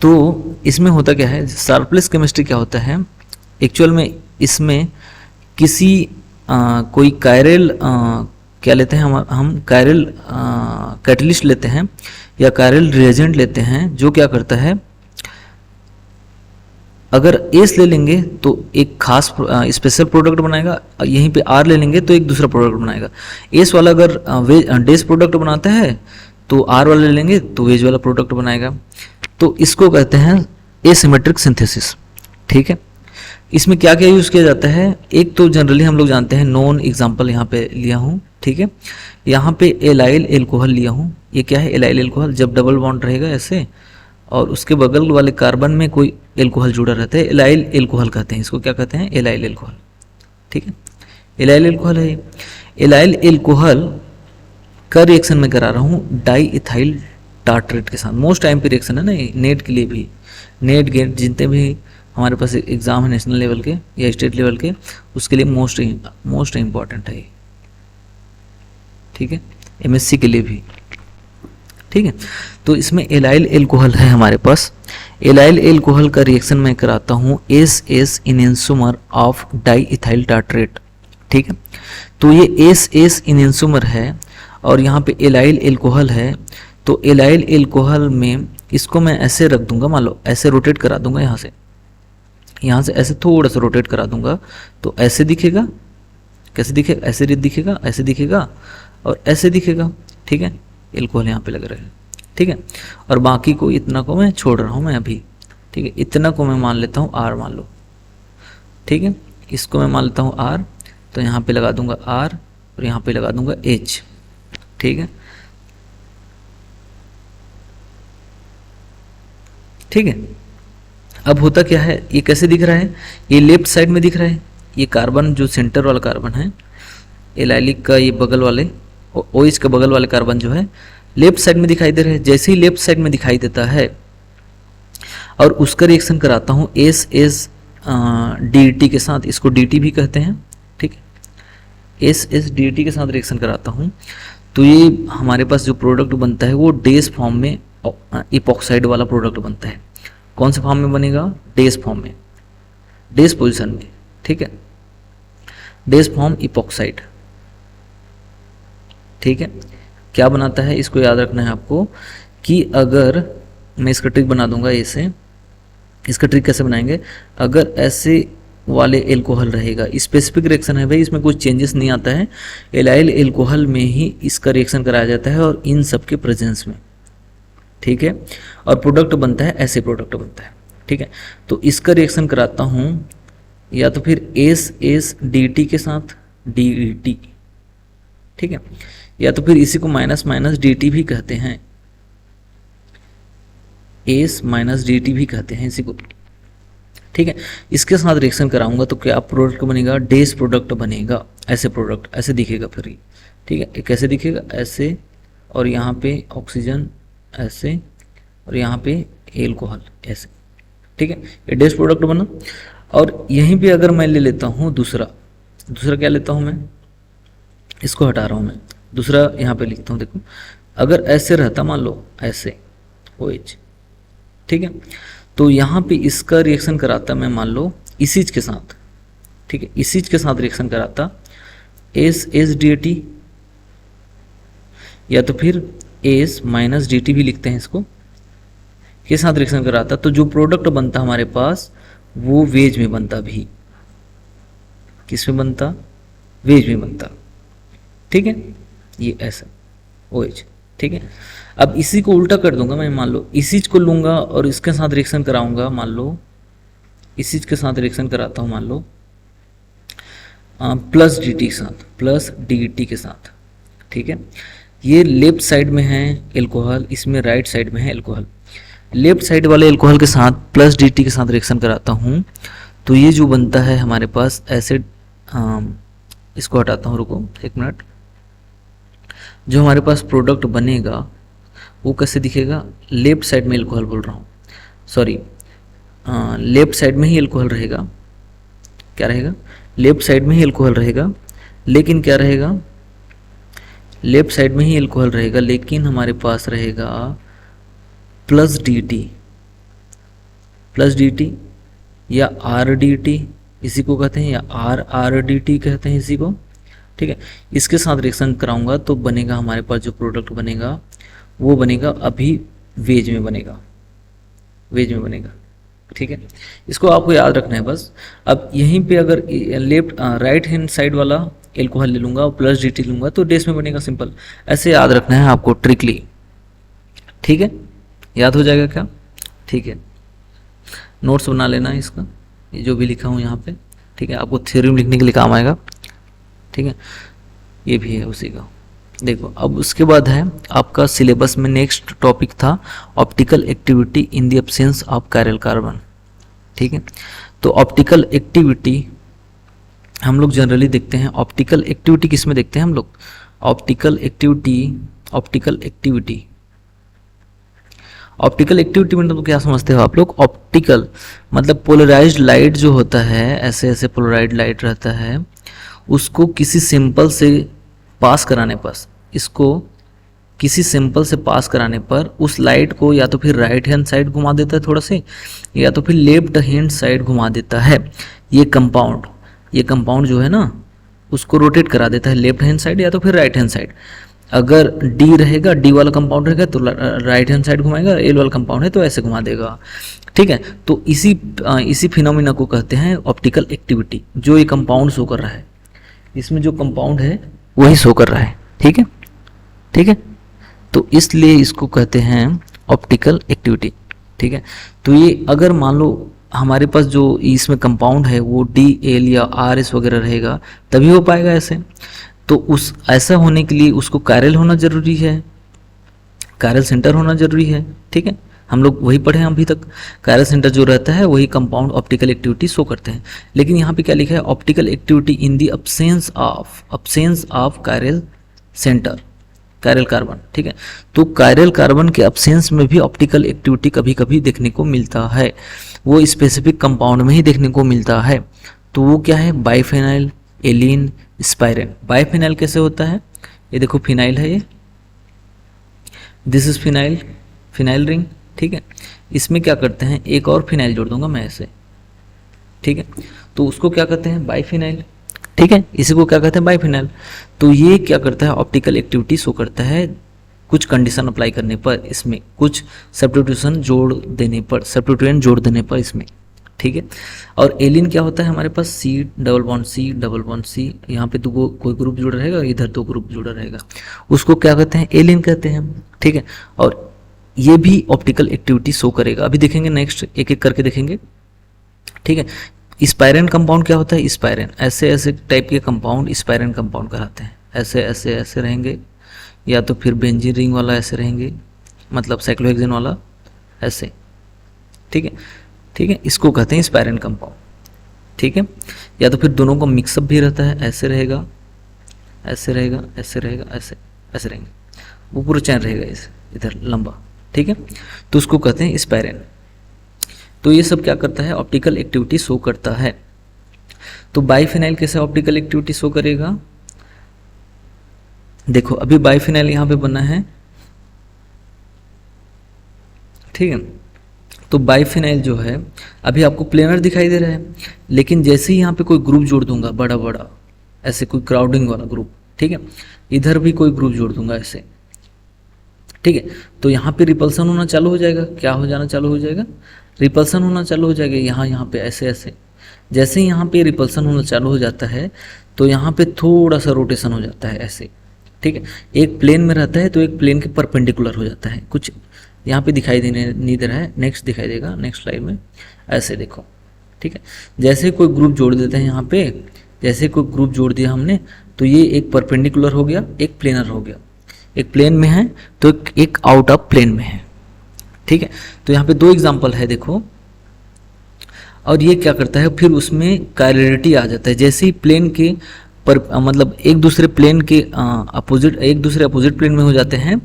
तो इसमें होता क्या है, शार्पलेस केमिस्ट्री क्या होता है एक्चुअल में, इसमें किसी कोई कायरल क्या लेते हैं हम कायरल कैटलिस्ट लेते हैं या कायरल रिएजेंट लेते हैं, जो क्या करता है, अगर एस ले लेंगे तो एक खास स्पेशल प्रोडक्ट बनाएगा, यहीं पे आर ले लेंगे तो एक दूसरा प्रोडक्ट बनाएगा। एस वाला अगर डेस प्रोडक्ट बनाता है तो आर वाला ले लेंगे तो वेज वाला प्रोडक्ट बनाएगा। तो इसको कहते हैं एसिमेट्रिक सिंथेसिस। ठीक है, इसमें क्या क्या यूज़ किया जाता है, एक तो जनरली हम लोग जानते हैं, नॉन एग्जांपल यहाँ पे लिया हूँ। ठीक है, यहाँ पे एलाइल एल्कोहल लिया हूँ। ये क्या है, एलाइल एल्कोहल, जब डबल बॉन्ड रहेगा ऐसे और उसके बगल वाले कार्बन में कोई एल्कोहल जुड़ा रहता है, एलाइल एल्कोहल कहते हैं इसको। क्या कहते हैं? Allyl alcohol. ठीक है, एलाइल एल्कोहल है। एलाइल एल्कोहल का रिएक्शन में करा रहा हूँ डाई इथाइल टार्ट्रेट के साथ। मोस्ट टाइम पे रिएक्शन है ना ये, नेट के लिए भी, नेट गेट जितने भी हमारे पास एग्जाम है नेशनल लेवल के या स्टेट लेवल के, उसके लिए मोस्ट इम्पॉर्टेंट है ये। ठीक है, MSc के लिए भी। ठीक है, तो इसमें एलाइल एल्कोहल है हमारे पास। एलाइल एल्कोहल का रिएक्शन मैं कराता हूँ SS enantiomer of diethyl tartrate. ठीक है, तो ये SS इनेंसोमर है और यहाँ पे एलाइल एल्कोहल है। तो एलाइल एल्कोहल में इसको मैं ऐसे रख दूंगा, मान लो ऐसे रोटेट करा दूंगा, यहाँ से ऐसे थोड़ा सा रोटेट करा दूंगा तो ऐसे दिखेगा। कैसे दिखेगा? ऐसे दिखेगा, ऐसे दिखेगा और ऐसे दिखेगा। ठीक है, एल्कोहल यहाँ पे लग रहा है। ठीक है, और बाकी को इतना को मैं छोड़ रहा हूँ मैं अभी। ठीक है, इतना को मैं मान लेता हूँ R मान लो। ठीक है, इसको मैं मान लेता हूँ R, तो यहाँ पे लगा दूंगा R और यहाँ पे लगा दूंगा H। ठीक है, ठीक है, अब होता क्या है, ये कैसे दिख रहा है, ये लेफ्ट साइड में दिख रहा है, ये कार्बन जो सेंटर वाला कार्बन है एलाइलिक का, ये बगल वाले OH का बगल वाले कार्बन जो है लेफ्ट साइड में दिखाई दे रहे हैं। जैसे ही लेफ्ट साइड में दिखाई देता है और उसका रिएक्शन कराता हूँ SSDT के साथ, इसको DT भी कहते हैं। ठीक है, SSDT के साथ रिएक्शन कराता हूँ तो ये हमारे पास जो प्रोडक्ट बनता है वो डेस फॉर्म में इपॉक्साइड वाला प्रोडक्ट बनता है। कौन से फॉर्म में बनेगा? डेस फॉर्म में, डेस पोजीशन में। ठीक है, डेस फॉर्म इपॉक्साइड। ठीक है, क्या बनाता है इसको याद रखना है आपको कि अगर मैं इसका ट्रिक बना दूंगा ऐसे, इसका ट्रिक कैसे बनाएंगे, अगर ऐसे वाले एल्कोहल रहेगा, स्पेसिफिक रिएक्शन है भाई, इसमें कुछ चेंजेस नहीं आता है, एलाइल एल्कोहल में ही इसका रिएक्शन कराया जाता है और इन सब के प्रेजेंस में। ठीक है, और प्रोडक्ट बनता है, ऐसे प्रोडक्ट बनता है। ठीक है, तो इसका रिएक्शन कराता हूँ या तो फिर SSDT के साथ DET। ठीक है, या तो फिर इसी को माइनस DT भी कहते हैं, S-DT भी कहते हैं इसी को। ठीक है, इसके साथ रिएक्शन कराऊंगा तो क्या प्रोडक्ट बनेगा? डेस प्रोडक्ट बनेगा, ऐसे प्रोडक्ट ऐसे दिखेगा फिर। ठीक है, कैसे दिखेगा? ऐसे, और यहाँ पे ऑक्सीजन ऐसे, और यहाँ पे एल्कोहल ऐसे। ठीक है, ये डेस प्रोडक्ट बना। और यहीं पे अगर मैं ले लेता हूँ दूसरा क्या लेता हूँ मैं, इसको हटा रहा हूँ मैं, दूसरा यहाँ पे लिखता हूँ। देखो अगर ऐसे रहता, मान लो ऐसे OH, ठीक है, तो यहाँ पे इसका रिएक्शन कराता मैं, मान लो इस चीज के साथ, ठीक है, इस चीज के साथ रिएक्शन कराता SH-DAT, या तो फिर S-DT भी लिखते हैं इसको, के साथ रिएक्शन कराता, तो जो प्रोडक्ट बनता हमारे पास वो वेज में बनता भी। किस में बनता? वेज में बनता, ठीक है, ये ऐसा OH, ठीक है। अब इसी को उल्टा कर दूंगा मैं, मान लो इस चीज को लूंगा और इसके साथ रिएक्शन कराऊंगा, मान लो इस चीज के साथ रिएक्शन कराता हूं, मान लो प्लस DT के साथ, प्लस DT के साथ, ठीक है। ये लेफ्ट साइड में है एल्कोहल, इसमें राइट साइड में है एल्कोहल। लेफ्ट साइड वाले एल्कोहल के साथ प्लस DT के साथ रिएक्शन कराता हूँ, तो ये जो बनता है हमारे पास एसिड, इसको हटाता हूँ, रुको एक मिनट। जो हमारे पास प्रोडक्ट बनेगा वो कैसे दिखेगा? लेफ्ट साइड में एल्कोहल बोल रहा हूँ, सॉरी, लेफ्ट साइड में ही एल्कोहल रहेगा। क्या रहेगा? लेफ्ट साइड में ही एल्कोहल रहेगा, लेकिन क्या रहेगा? लेफ्ट साइड में ही एल्कोहल रहेगा, लेकिन हमारे पास रहेगा प्लस DT या RDT इसी को कहते हैं, या RRDT कहते हैं इसी को, ठीक है। इसके साथ रिएक्शन कराऊंगा तो बनेगा हमारे पास जो प्रोडक्ट बनेगा वो बनेगा अभी वेज में बनेगा, वेज में बनेगा, ठीक है। इसको आपको याद रखना है बस। अब यहीं पे अगर लेफ्ट राइट हैंड साइड वाला एल्कोहल ले लूंगा और प्लस DT लूंगा तो डेस में बनेगा, सिंपल। ऐसे याद रखना है आपको ट्रिकली, ठीक है। याद हो जाएगा क्या? ठीक है, नोट्स बना लेना है इसका, ये जो भी लिखा हूँ यहाँ पे, ठीक है, आपको थ्योरी में लिखने के लिए काम आएगा, ठीक है। ये भी है उसी का। देखो अब उसके बाद है आपका सिलेबस में नेक्स्ट टॉपिक था optical activity in the absence of chiral carbon, ठीक है। तो ऑप्टिकल एक्टिविटी हम लोग जनरली देखते हैं, ऑप्टिकल एक्टिविटी किस में देखते हैं हम लोग? ऑप्टिकल एक्टिविटी मतलब क्या समझते हो आप लोग? ऑप्टिकल मतलब पोलराइज्ड लाइट जो होता है, ऐसे ऐसे पोलराइज्ड लाइट रहता है, उसको किसी सिंपल से पास कराने पर, इसको किसी सिंपल से पास कराने पर उस लाइट को या तो फिर राइट हैंड साइड घुमा देता है थोड़ा से, या तो फिर लेफ्ट हैंड साइड घुमा देता है। ये कंपाउंड जो है ना, उसको रोटेट करा देता है लेफ्ट हैंड साइड या तो फिर राइट हैंड साइड। अगर डी रहेगा, डी वाला कंपाउंड रहेगा तो राइट हैंड साइड घुमाएगा, एल वाला कंपाउंड है तो ऐसे घुमा देगा, ठीक है। तो इसी फिनोमिना को कहते हैं ऑप्टिकल एक्टिविटी। जो ये कंपाउंड शो कर रहा है, इसमें जो कंपाउंड है वही शो कर रहा है, ठीक है, ठीक है। तो इसलिए इसको कहते हैं ऑप्टिकल एक्टिविटी, ठीक है। तो ये अगर मान लो हमारे पास जो इसमें कंपाउंड है वो DL या RS वगैरह रहेगा तभी हो पाएगा ऐसे। तो उस ऐसा होने के लिए उसको कायरल होना जरूरी है, कायरल सेंटर होना जरूरी है, ठीक है। हम लोग वही पढ़े हैं अभी तक, कायरल सेंटर जो रहता है वही कंपाउंड ऑप्टिकल एक्टिविटी शो करते हैं। लेकिन यहाँ पे क्या लिखा है? Optical activity in the absence of chiral centre, chiral carbon, ठीक है। तो कायरल कार्बन के अब्सेंस में भी ऑप्टिकल एक्टिविटी कभी कभी देखने को मिलता है, वो स्पेसिफिक कंपाउंड में ही देखने को मिलता है। तो वो क्या है? बाइफेनाइल, एलिन, स्पाइरेन। बाइफेनाइल कैसे होता है? ये देखो फिनाइल है, ये दिस इज फिनाइल रिंग, ठीक है। इसमें क्या करते हैं? एक और फिनाइल जोड़ दूंगा मैं ऐसे, ठीक है। तो उसको क्या कहते हैं? बाइफिनाइल, ठीक है। इसी को क्या कहते हैं? बाइफिनाइल। तो ये क्या करता है? ऑप्टिकल एक्टिविटी शो करता है कुछ कंडीशन अप्लाई करने पर, इसमें कुछ सब्स्टिट्यूशन जोड़ देने पर, सब्स्टिट्यूएंट जोड़ देने पर इसमें, ठीक है। और एलिन क्या होता है हमारे पास? C++C, यहाँ पे तो कोई ग्रुप जुड़ा रहेगा, इधर तो ग्रुप जुड़ा रहेगा, उसको क्या कहते हैं? एलिन कहते हैं, ठीक है। और ये भी ऑप्टिकल एक्टिविटी शो करेगा। अभी देखेंगे, नेक्स्ट एक एक करके देखेंगे, ठीक है। स्पाइरेन कंपाउंड क्या होता है? स्पाइरेन ऐसे ऐसे टाइप के कंपाउंड स्पाइरेन कंपाउंड कहलाते हैं, ऐसे ऐसे ऐसे रहेंगे, या तो फिर बेंजीन रिंग वाला ऐसे रहेंगे, मतलब साइक्लोहेक्सेन वाला ऐसे, ठीक है, ठीक है। इसको कहते हैं स्पाइरेन कंपाउंड, ठीक है। या तो फिर दोनों का मिक्सअप भी रहता है, ऐसे रहेगा, ऐसे रहेगा, ऐसे रहेगा, ऐसे ऐसे रहेंगे, वो पूरा चैन रहेगा इधर लंबा, ठीक है। तो उसको कहते हैं स्पाइरेन। तो ये सब क्या करता है, ऑप्टिकल एक्टिविटी शो करता है। तो बाइफिनाइल कैसे ऑप्टिकल एक्टिविटी शो करेगा, देखो अभी बाइफिनाइल यहाँ पे बना है, ठीक है। तो बाइफिनाइल जो है अभी आपको प्लेनर दिखाई दे रहा है, लेकिन जैसे ही यहाँ पे कोई ग्रुप जोड़ दूंगा बड़ा बड़ा, ऐसे कोई क्राउडिंग वाला ग्रुप, ठीक है, इधर भी कोई ग्रुप जोड़ दूंगा ऐसे, ठीक है, तो यहाँ पे रिपल्सन होना चालू हो जाएगा। क्या हो जाना चालू हो जाएगा, रिपल्सन होना चालू हो जाएगा। यहाँ पे ऐसे ऐसे, जैसे ही यहाँ पे रिपल्सन होना चालू हो जाता है तो यहाँ पे थोड़ा सा रोटेशन हो जाता है ऐसे, ठीक है। एक प्लेन में रहता है तो एक प्लेन के परपेंडिकुलर हो जाता है। कुछ यहाँ पे दिखाई देने नहीं दे रहा है, नेक्स्ट दिखाई देगा नेक्स्ट स्लाइड में, ऐसे देखो, ठीक है। जैसे कोई ग्रुप जोड़ देते हैं यहाँ पे, जैसे कोई ग्रुप जोड़ दिया हमने, तो ये एक परपेंडिकुलर हो गया, एक प्लेनर हो गया। एक प्लेन में है तो एक आउट ऑफ प्लेन में है, ठीक है। तो यहाँ पे दो एग्जाम्पल है देखो, और ये क्या करता है, फिर उसमें कायरलिटी आ जाता है। जैसे ही प्लेन के पर मतलब एक दूसरे प्लेन के अपोजिट, एक दूसरे अपोजिट प्लेन में हो जाते हैं,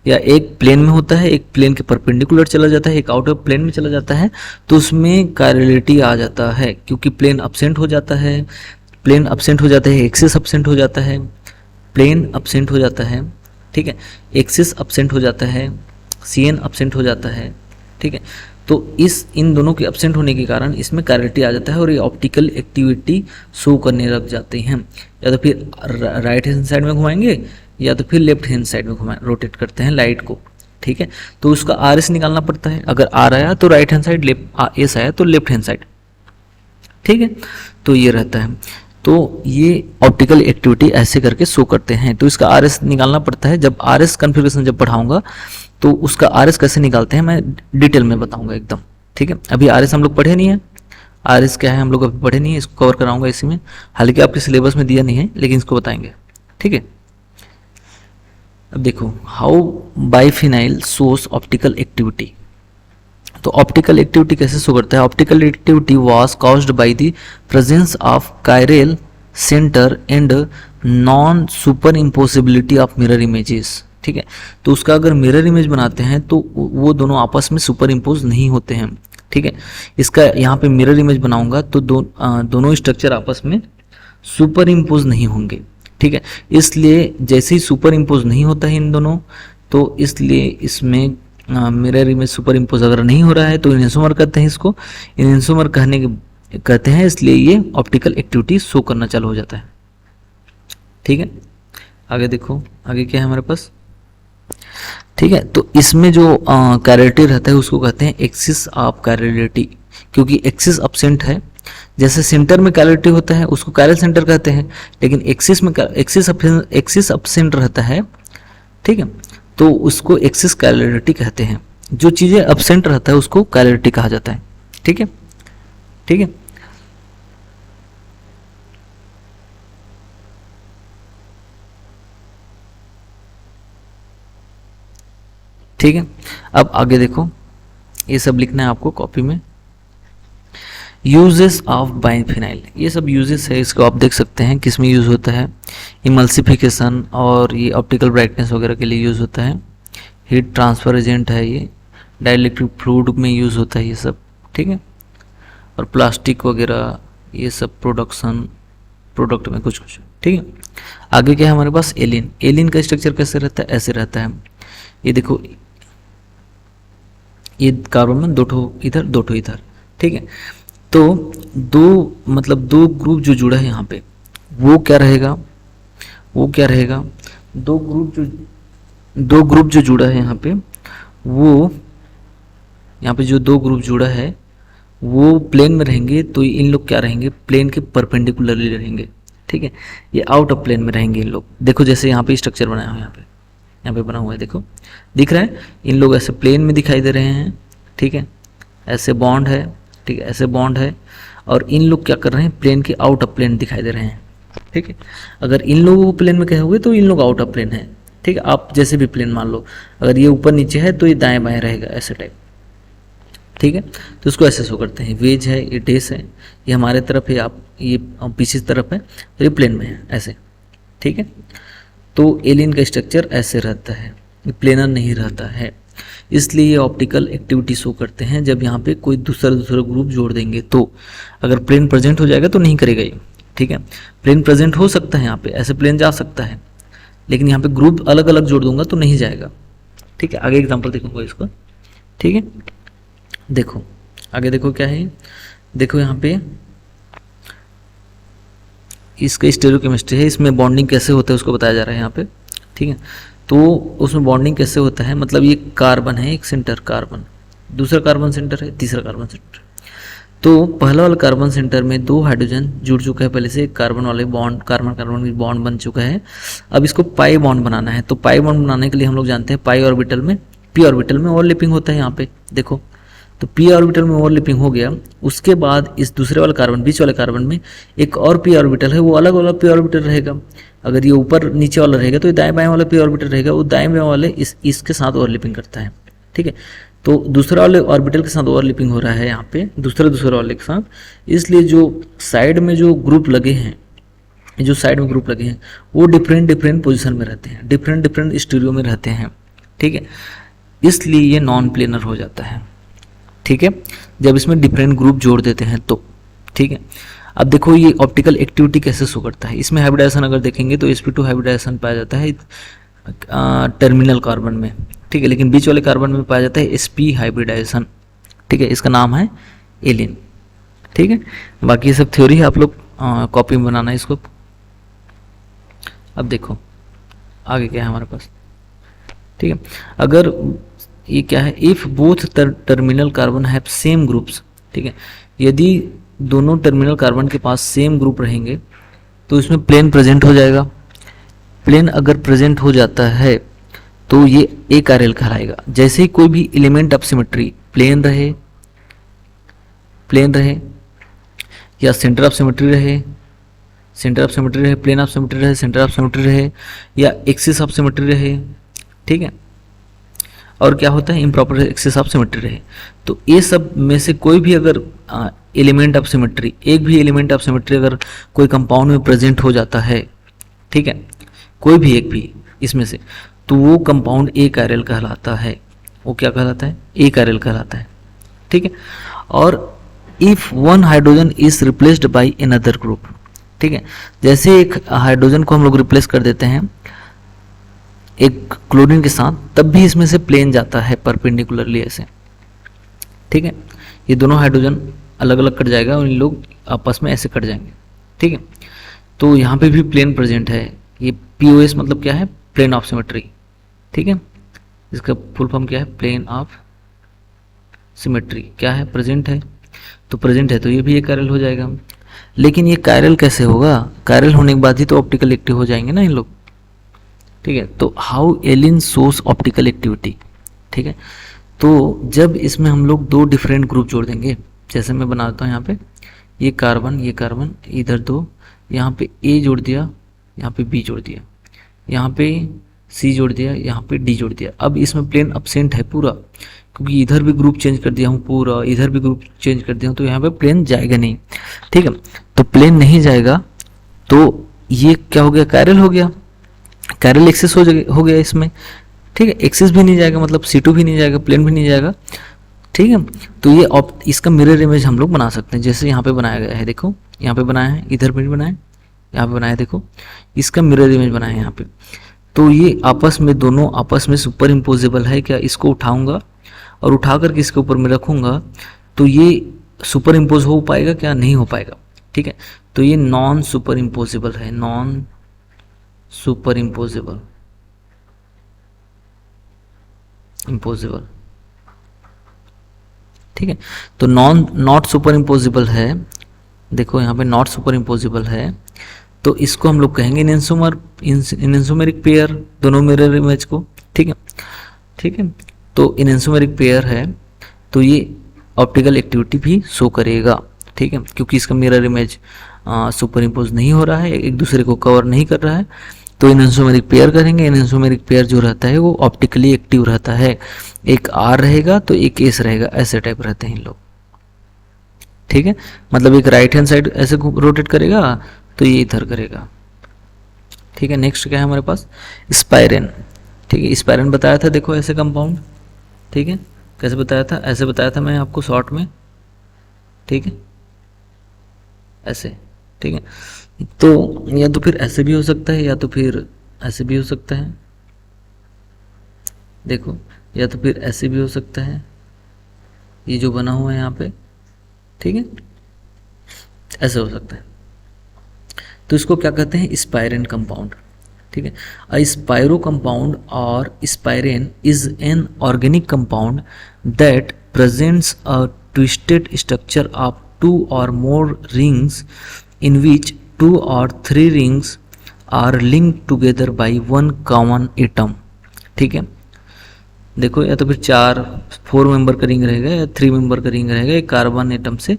या एक प्लेन में होता है, एक प्लेन के परपेंडिकुलर चला जाता है, एक आउट ऑफ प्लेन में चला जाता है, तो उसमें कायरलिटी आ जाता है, क्योंकि प्लेन अब्सेंट हो जाता है, प्लेन अब्सेंट हो जाता है, एक्सिस अब्सेंट हो जाता है, प्लेन अब्सेंट हो जाता है, ठीक है, एक्सिस अब्सेंट हो जाता है, CN अब्सेंट हो जाता है, ठीक है। तो इन दोनों के अब्सेंट होने के कारण इसमें कायरलिटी आ जाता है और ये ऑप्टिकल एक्टिविटी शो करने लग जाते हैं। या तो फिर राइट हैंड साइड में घुमाएंगे या तो फिर लेफ्ट हैंड साइड में घुमाएं, रोटेट करते हैं लाइट को, ठीक है। तो उसका RS निकालना पड़ता है, अगर R आया तो राइट हैंड साइड, S आया तो लेफ्ट हैंड साइड, ठीक है। तो ये रहता है, तो ये ऑप्टिकल एक्टिविटी ऐसे करके शो करते हैं। तो इसका RS निकालना पड़ता है। जब RS कन्फिग्रेशन जब पढ़ाऊंगा तो उसका RS कैसे निकालते हैं मैं डिटेल में बताऊंगा एकदम, ठीक है। अभी RS हम लोग पढ़े नहीं है, RS क्या है हम लोग अभी पढ़े नहीं है, इसको कवर कराऊंगा इसी में। हालांकि आपके सिलेबस में दिया नहीं है लेकिन इसको बताएंगे, ठीक है। अब देखो how biphenyl shows optical activity. तो ऑप्टिकल एक्टिविटी कैसे शो करता है, optical activity was caused by the presence of chiral centre and non superimposability of mirror images, ठीक है। तो उसका अगर मिरर इमेज बनाते हैं तो वो दोनों आपस में सुपर इम्पोज नहीं होते हैं, ठीक है। इसका यहाँ पे मिरर इमेज बनाऊंगा तो दोनों स्ट्रक्चर आपस में सुपर इम्पोज नहीं होंगे, ठीक है। इसलिए जैसे ही सुपर इम्पोज नहीं होता है इन दोनों, तो इसलिए इसमें मिरर इमेज सुपर इम्पोज अगर नहीं हो रहा है तो इनहेंसोमर कहते हैं इसको, इनहेंसोमर कहते हैं, इसलिए ये ऑप्टिकल एक्टिविटी शो करना चालू हो जाता है, ठीक है। आगे देखो, आगे क्या है हमारे पास, ठीक है। तो इसमें जो कायरलिटी रहता है उसको कहते हैं एक्सिस ऑफ कायरलिटी, क्योंकि एक्सिस अब्सेंट है। जैसे सेंटर में कायरलिटी होता है उसको कायरल सेंटर कहते हैं, लेकिन एक्सिस में एक्सिस अब्सेंट रहता है, ठीक है, तो उसको एक्सिस कायरलिटी कहते हैं। जो चीज़ें अब्सेंट रहता है उसको कायरलिटी कहा जाता है, ठीक है, ठीक है। ठीक है, अब आगे देखो, ये सब लिखना है आपको कॉपी में। यूजेस ऑफ बाइफिनाइल, ये सब यूजेस है, इसको आप देख सकते हैं किस में यूज़ होता है। इमल्सिफिकेशन और ये ऑप्टिकल ब्राइटनेस वगैरह के लिए यूज़ होता है। हीट ट्रांसफर एजेंट है ये, डाइलेक्ट्रिक फ्लूइड में यूज़ होता है ये सब, ठीक है। और प्लास्टिक वगैरह ये सब प्रोडक्ट में कुछ कुछ, ठीक है। आगे क्या है हमारे पास, एलिन। एलिन का स्ट्रक्चर कैसे रहता है, ऐसे रहता है। ये देखो, ये कार्बन में दो ठो इधर, ठीक है। तो दो ग्रुप जो जुड़ा है यहाँ पे, वो क्या रहेगा, दो ग्रुप जो जुड़ा है यहाँ पे, वो यहाँ पे जो दो ग्रुप जुड़ा है वो प्लेन में रहेंगे, तो इन लोग क्या रहेंगे, प्लेन के परपेंडिकुलरली रहेंगे, ठीक है। ये आउट ऑफ प्लेन में रहेंगे इन लोग। देखो जैसे यहाँ पे स्ट्रक्चर बनाया हुआ है, यहाँ पे बना हुआ है, देखो दिख रहा है। इन लोग ऐसे प्लेन में दिखाई दे रहे हैं, ठीक है, ऐसे बॉन्ड है, ठीक है, ऐसे बॉन्ड है। और इन लोग क्या कर रहे हैं, प्लेन के आउट ऑफ प्लेन दिखाई दे रहे हैं, ठीक है। अगर इन लोगों को प्लेन में कहे तो इन लोग आउट ऑफ प्लेन है, ठीक है। आप जैसे भी प्लेन मान लो, अगर ये ऊपर नीचे है तो ये दाएं बाएं रहेगा, ऐसे टाइप, ठीक है। तो इसको ऐसे शो करते हैं। वेज है, ये डेस है, ये हमारे तरफ है, आप ये पीछे तरफ है, तो ये प्लेन में है ऐसे, ठीक है। तो एलियन का स्ट्रक्चर ऐसे रहता है, प्लेनर नहीं रहता है, इसलिए ये ऑप्टिकल एक्टिविटी शो करते हैं जब यहाँ पे कोई दूसरा ग्रुप जोड़ देंगे तो। अगर प्लेन प्रेजेंट हो जाएगा तो नहीं करेगा ये, ठीक है। प्लेन प्रेजेंट हो सकता है, यहाँ पे ऐसे प्लेन जा सकता है, लेकिन यहाँ पे ग्रुप अलग अलग जोड़ दूंगा तो नहीं जाएगा, ठीक है। आगे एग्जाम्पल देखूंगा इसको, ठीक है। देखो आगे देखो क्या है, देखो यहाँ पे इसका स्टेरियोकेमिस्ट्री है, इसमें बॉन्डिंग कैसे होता है उसको बताया जा रहा है यहाँ पे, ठीक है। तो उसमें बॉन्डिंग कैसे होता है, मतलब ये कार्बन है, एक सेंटर कार्बन, दूसरा कार्बन सेंटर है, तीसरा कार्बन सेंटर। तो पहला वाला कार्बन सेंटर में 2 हाइड्रोजन जुड़ चुका है पहले से, एक कार्बन वाले बॉन्ड, कार्बन कार्बन बॉन्ड बन चुका है। अब इसको पाई बॉन्ड बनाना है, तो पाई बॉन्ड बनाने के लिए हम लोग जानते हैं पाई ऑर्बिटल में, पी ऑर्बिटल में ओवरलैपिंग होता है यहाँ पे, देखो। तो पी ऑर्बिटल में ओवरलैपिंग हो गया, उसके बाद इस दूसरे वाले कार्बन, बीच वाले कार्बन में एक और पी ऑर्बिटल है, वो अलग वाला पी ऑर्बिटल रहेगा। अगर ये ऊपर नीचे वाला रहेगा तो ये दाएं बाएं वाला पी ऑर्बिटल रहेगा, वो दाएं बाएं वाले इसके साथ ओवरलैपिंग करता है, ठीक है। तो दूसरा वाले ऑर्बिटल के साथ ओवरलैपिंग हो रहा है यहाँ पे दूसरे वाले के साथ, इसलिए जो साइड में जो ग्रुप लगे हैं, जो साइड में ग्रुप लगे हैं वो डिफरेंट पोजीशन में रहते हैं, डिफरेंट स्टीरियो में रहते हैं, ठीक है। इसलिए ये नॉन प्लेनर हो जाता है, ठीक है, जब इसमें डिफरेंट ग्रुप जोड़ देते हैं तो, ठीक है। अब देखो ये ऑप्टिकल एक्टिविटी कैसे शो करता है, इसमें हाइब्रिडाइजेशन अगर देखेंगे तो sp2 हाइब्रिडाइजेशन पाया जाता है टर्मिनल कार्बन में, ठीक है, लेकिन बीच वाले कार्बन में पाया जाता है sp हाइब्रिडाइजेशन, ठीक है, इसका नाम है एलिन, ठीक है। बाकी ये सब थ्योरी है, आप लोग कॉपी में बनाना है इसको। अब देखो आगे क्या है हमारे पास, ठीक है। अगर ये क्या है, if both terminal carbon have same groups, ठीक है, यदि दोनों टर्मिनल कार्बन के पास सेम ग्रुप रहेंगे तो इसमें प्लेन प्रेजेंट हो जाएगा। प्लेन अगर प्रेजेंट हो जाता है तो ये ARL कहलाएगा। जैसे ही कोई भी एलिमेंट ऑफ सिमेट्री प्लेन रहे या सेंटर ऑफ सिमेट्री रहे, प्लेन ऑफ सिमेट्री रहे, सेंटर ऑफ सिमेट्री रहे, या एक्सिस ऑफ सिमेट्री रहे, ठीक है, और क्या होता है इम्प्रॉपर एक्सिस ऑफ सिमेट्री रहे, तो ये सब में से कोई भी अगर एलिमेंट ऑफ सिमेट्री, एक भी एलिमेंट ऑफ सिमेट्री अगर कोई कंपाउंड में प्रेजेंट हो जाता है, ठीक है, कोई भी एक भी इसमें से, तो वो कंपाउंड ARL कहलाता है। वो क्या कहलाता है, ARL कहलाता है, ठीक है। और if one hydrogen is replaced by another group, ठीक है, जैसे एक हाइड्रोजन को हम लोग रिप्लेस कर देते हैं एक क्लोरीन के साथ, तब भी इसमें से प्लेन जाता है परपेंडिकुलरली ऐसे, ठीक है। ये दोनों हाइड्रोजन अलग अलग कट जाएगा और इन लोग आपस में ऐसे कट जाएंगे, ठीक है। तो यहाँ पे भी प्लेन प्रेजेंट है, ये POS मतलब क्या है, प्लेन ऑफ सिमेट्री, ठीक है। इसका फुल फॉर्म क्या है, प्लेन ऑफ सिमेट्री, क्या है, प्रेजेंट है, तो प्रेजेंट है तो ये भी ARL हो जाएगा। लेकिन ये कायरल कैसे होगा, कायरल होने के बाद ही तो ऑप्टिकल एक्टिव हो जाएंगे ना इन लोग, ठीक है। तो हाउ एलिन सोर्स ऑप्टिकल एक्टिविटी, ठीक है। तो जब इसमें हम लोग 2 डिफरेंट ग्रुप जोड़ देंगे, जैसे मैं बना देता हूँ यहाँ पे ये कार्बन इधर 2, यहाँ पे A जोड़ दिया, यहाँ पे B जोड़ दिया, यहाँ पे C जोड़ दिया, यहाँ पे D जोड़ दिया। अब इसमें प्लेन अब्सेंट है पूरा, क्योंकि इधर भी ग्रुप चेंज कर दिया हूँ पूरा, इधर भी ग्रुप चेंज कर दिया हूँ, तो यहाँ पे प्लेन जाएगा नहीं, ठीक है। तो प्लेन नहीं जाएगा तो ये क्या हो गया, कायरल हो गया, कायरल एक्सिस हो गया इसमें, ठीक है। एक्सिस भी नहीं जाएगा, मतलब C2 भी नहीं जाएगा, प्लेन भी नहीं जाएगा, ठीक है। तो ये इसका मिरर इमेज हम लोग बना सकते हैं, जैसे यहाँ पे बनाया गया है, देखो यहाँ पे बनाया है, इधर भी बनाया है, यहाँ पे बनाया है, देखो इसका मिरर इमेज बनाया है यहाँ पे। तो ये आपस में दोनों आपस में सुपर इम्पोजिबल है क्या, इसको उठाऊंगा और उठा करके इसके ऊपर में रखूंगा तो ये सुपर इम्पोज हो पाएगा क्या, नहीं हो पाएगा, ठीक है। तो ये नॉन सुपर इम्पोजिबल है, नॉन सुपर इम्पोजिबल, ठीक है। तो नॉट सुपर इम्पोजिबल है, देखो यहाँ पे नॉट सुपर इम्पोजिबल है, तो इसको हम लोग कहेंगे इनएंसोमेरिक पेयर, दोनों मिरर इमेज को, ठीक है, ठीक है। तो इनएंसोमेरिक पेयर है तो ये ऑप्टिकल एक्टिविटी भी शो करेगा, ठीक है, क्योंकि इसका मिरर इमेज सुपर इम्पोज नहीं हो रहा है, एक दूसरे को कवर नहीं कर रहा है, तो इनएंसोमेरिक पेयर करेंगे। इनएंसोमेरिक पेयर जो रहता है वो ऑप्टिकली एक्टिव रहता है, एक R रहेगा तो एक S रहेगा, ऐसे टाइप रहते हैं इन लोग, ठीक है। मतलब एक राइट हैंड साइड ऐसे रोटेट करेगा तो ये इधर करेगा, ठीक है। नेक्स्ट क्या है हमारे पास, स्पाइरेन, ठीक है। स्पाइरेन बताया था, देखो ऐसे कंपाउंड, ठीक है, कैसे बताया था, ऐसे बताया था मैं आपको शॉर्ट में, ठीक है, ऐसे, ठीक है। तो या तो फिर ऐसे भी हो सकता है, या तो फिर ऐसे भी हो सकता है, देखो, या तो फिर ऐसे भी हो सकता है, ये जो बना हुआ है यहाँ पे, ठीक है, ऐसे हो सकता है। तो इसको क्या कहते हैं, स्पाइरेन कंपाउंड, ठीक है। अ spiro compound or spirane is an organic compound that presents a twisted structure of two or more rings in which two or three rings are linked together by one common atom, ठीक है। देखो, या तो फिर 4 member का ring रहेगा या 3 member का रिंग रहेगा, एक कार्बन एटम से,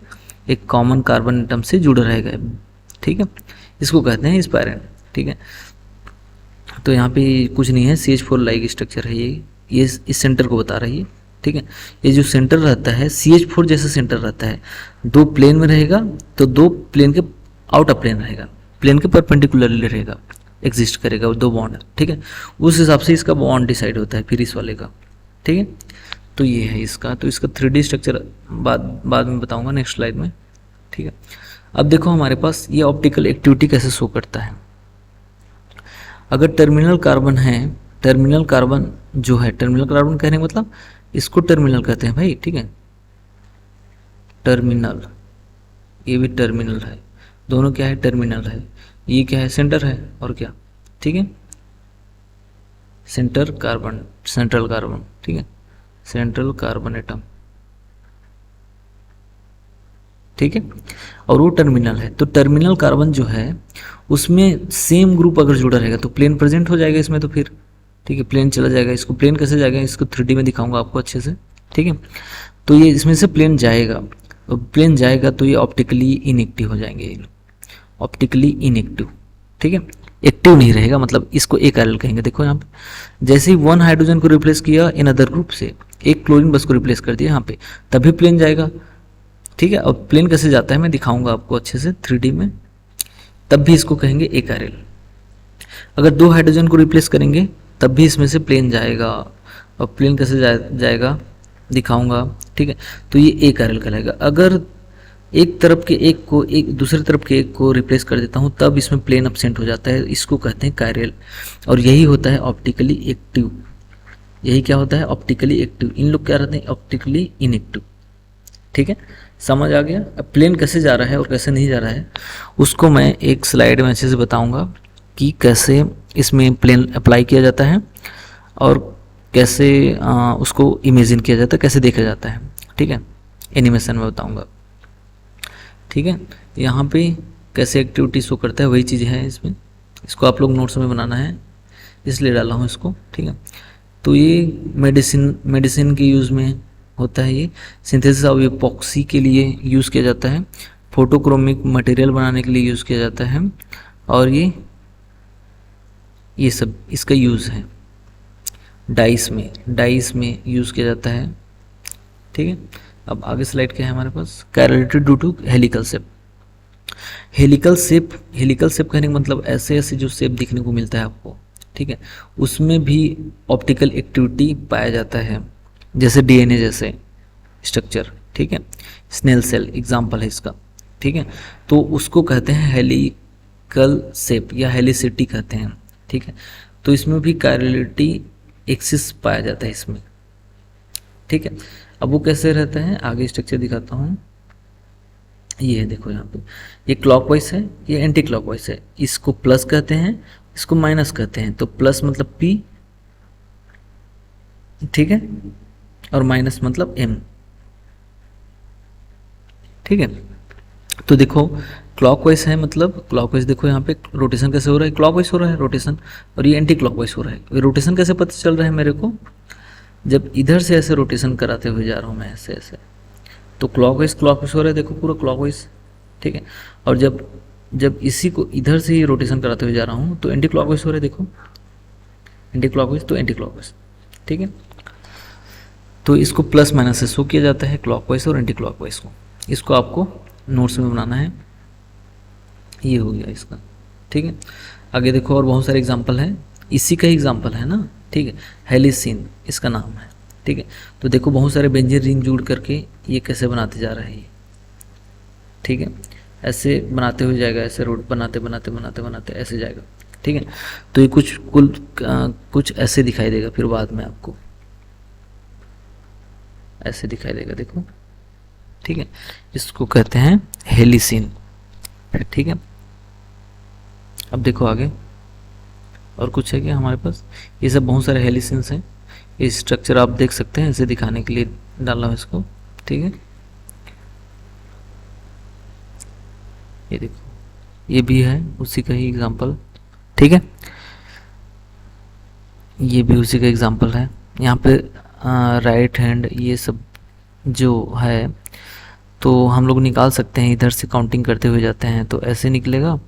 एक कॉमन कार्बन एटम से जुड़ा रहेगा, ठीक है। इसको कहते हैं स्पाइरेन, ठीक है। तो यहाँ पे कुछ नहीं है, CH4 लाइक स्ट्रक्चर है ये इस सेंटर को बता रही है, ठीक है। ये जो सेंटर रहता है CH4 जैसा सेंटर रहता है, 2 प्लेन में रहेगा, तो 2 प्लेन के आउट ऑफ प्लेन रहेगा, प्लेन के परपेंडिकुलरली रहेगा, एग्जिस्ट करेगा 2 बॉन्ड, ठीक है। उस हिसाब से इसका बॉन्ड डिसाइड होता है फिर इस वाले का, ठीक है। तो ये है इसका, तो इसका 3D स्ट्रक्चर बाद में बताऊंगा नेक्स्ट स्लाइड में, ठीक है। अब देखो हमारे पास ये ऑप्टिकल एक्टिविटी कैसे शो करता है। अगर टर्मिनल कार्बन है, टर्मिनल कार्बन जो है, टर्मिनल कार्बन कहने का मतलब इसको टर्मिनल कहते हैं भाई, ठीक है, टर्मिनल, ये भी टर्मिनल है, दोनों क्या है, टर्मिनल है। ये क्या है, सेंटर है, और क्या, ठीक है, सेंटर कार्बन, सेंट्रल कार्बन, ठीक है, सेंट्रल कार्बन एटम, ठीक है। और वो टर्मिनल है, तो टर्मिनल कार्बन जो है उसमें सेम ग्रुप अगर जुड़ा रहेगा तो प्लेन प्रेजेंट हो जाएगा इसमें, तो फिर ठीक है, प्लेन चला जाएगा। इसको प्लेन कैसे जाएगा, इसको 3D में दिखाऊंगा आपको अच्छे से, ठीक है। तो ये इसमें से प्लेन जाएगा, तो प्लेन जाएगा तो ये ऑप्टिकली इनएक्टिव हो जाएंगे, ये ऑप्टिकली इनएक्टिव, ठीक है, एक्टिव नहीं रहेगा, मतलब इसको एक आरएल कहेंगे। देखो यहाँ पे जैसे ही 1 हाइड्रोजन को रिप्लेस किया इन अदर ग्रुप से, एक क्लोरीन बस को रिप्लेस कर दिया यहाँ पे, तभी प्लेन जाएगा, ठीक है। अब प्लेन कैसे जाता है मैं दिखाऊंगा आपको अच्छे से 3D में, तब भी इसको कहेंगे एक आरएल। अगर 2 हाइड्रोजन को रिप्लेस करेंगे तब भी इसमें से प्लेन जाएगा, और प्लेन कैसे जाएगा दिखाऊंगा, ठीक है। तो ये एक आरएल कहलाएगा। अगर एक तरफ के एक को एक दूसरे तरफ के एक को रिप्लेस कर देता हूँ तब इसमें प्लेन अपसेंट हो जाता है, इसको कहते हैं कायरल। और यही होता है ऑप्टिकली एक्टिव, यही क्या होता है, ऑप्टिकली एक्टिव। इन लोग क्या रहते हैं, ऑप्टिकली इनएक्टिव, ठीक है, समझ आ गया। अब प्लेन कैसे जा रहा है और कैसे नहीं जा रहा है उसको मैं एक स्लाइड में अच्छे से बताऊंगा कि कैसे इसमें प्लेन अप्लाई किया जाता है और कैसे उसको इमेजिन किया जाता है, कैसे देखा जाता है, ठीक है, एनिमेशन में बताऊंगा, ठीक है। यहाँ पे कैसे एक्टिविटी शो करता है वही चीज़ है इसमें, इसको आप लोग नोट्स में बनाना है इसलिए डाला हूँ इसको, ठीक है। तो ये मेडिसिन के यूज़ में होता है, ये सिंथेसिस ऑफ एपॉक्सी के लिए यूज़ किया जाता है, फोटोक्रोमिक मटेरियल बनाने के लिए यूज़ किया जाता है, और ये सब इसका यूज़ है डाइस में यूज़ किया जाता है, ठीक है। अब आगे स्लाइड क्या है हमारे पास, chirality due to helical shape. Helical shape कहने का मतलब ऐसे ऐसे जो शेप दिखने को मिलता है आपको, ठीक है, उसमें भी ऑप्टिकल एक्टिविटी पाया जाता है, जैसे DNA जैसे स्ट्रक्चर, ठीक है, स्नेल सेल एग्जाम्पल है इसका, ठीक है। तो उसको कहते हैं हेलिकल शेप या हेलिसिटी कहते हैं, ठीक है। तो इसमें भी कैरलिटी एक्सिस पाया जाता है इसमें, ठीक है। अब वो कैसे रहता है आगे स्ट्रक्चर दिखाता हूँ, ये है देखो यहाँ पे, ये क्लॉकवाइज है, ये एंटी क्लॉकवाइज है, इसको प्लस कहते हैं, इसको माइनस कहते हैं। तो प्लस मतलब P, ठीक है, और माइनस मतलब M, ठीक है। तो देखो क्लॉकवाइज है, मतलब क्लॉकवाइज देखो यहाँ पे रोटेशन कैसे हो रहा है, क्लॉकवाइज हो रहा है रोटेशन, और ये एंटी क्लॉकवाइज हो रहा है। ये रोटेशन कैसे पता चल रहा है मेरे को, जब इधर से ऐसे रोटेशन कराते हुए जा रहा हूँ मैं ऐसे ऐसे, तो क्लॉकवाइज हो रहा है, देखो पूरा क्लॉकवाइज, ठीक है। और जब इसी को इधर से ही रोटेशन कराते हुए जा रहा हूँ तो एंटी क्लॉकवाइज हो रहा है, देखो एंटी क्लॉकवाइज, तो एंटी क्लॉकवाइज, ठीक है। तो इसको प्लस माइनस से शो किया जाता है क्लॉकवाइज और एंटी क्लॉकवाइज को, इसको आपको नोट्स में बनाना है। ये हो गया इसका, ठीक है। आगे देखो और बहुत सारे एग्जाम्पल हैं, इसी का ही एग्जाम्पल है ना, ठीक है, हेलिसिन इसका नाम है, ठीक है। तो देखो बहुत सारे बेंजीन रिंग जोड़ करके ये कैसे बनाते जा रहा है ये, ठीक है। ऐसे बनाते हुए जाएगा, ऐसे रोड बनाते बनाते बनाते बनाते ऐसे जाएगा, ठीक है। तो ये कुछ ऐसे दिखाई देगा, फिर बाद में आपको ऐसे दिखाई देगा, देखो, ठीक है। इसको कहते हैं हेलिसिन, ठीक है। अब देखो आगे और कुछ है क्या हमारे पास, ये सब बहुत सारे हेलिसिन्स हैं। ये स्ट्रक्चर आप देख सकते हैं, ऐसे दिखाने के लिए डाला हूँ इसको, ठीक है। ये देखो ये भी है उसी का ही एग्जांपल, ठीक है। ये भी उसी का एग्जांपल है। यहाँ पे राइट हैंड ये सब जो है तो हम लोग निकाल सकते हैं, इधर से काउंटिंग करते हुए जाते हैं तो ऐसे निकलेगा,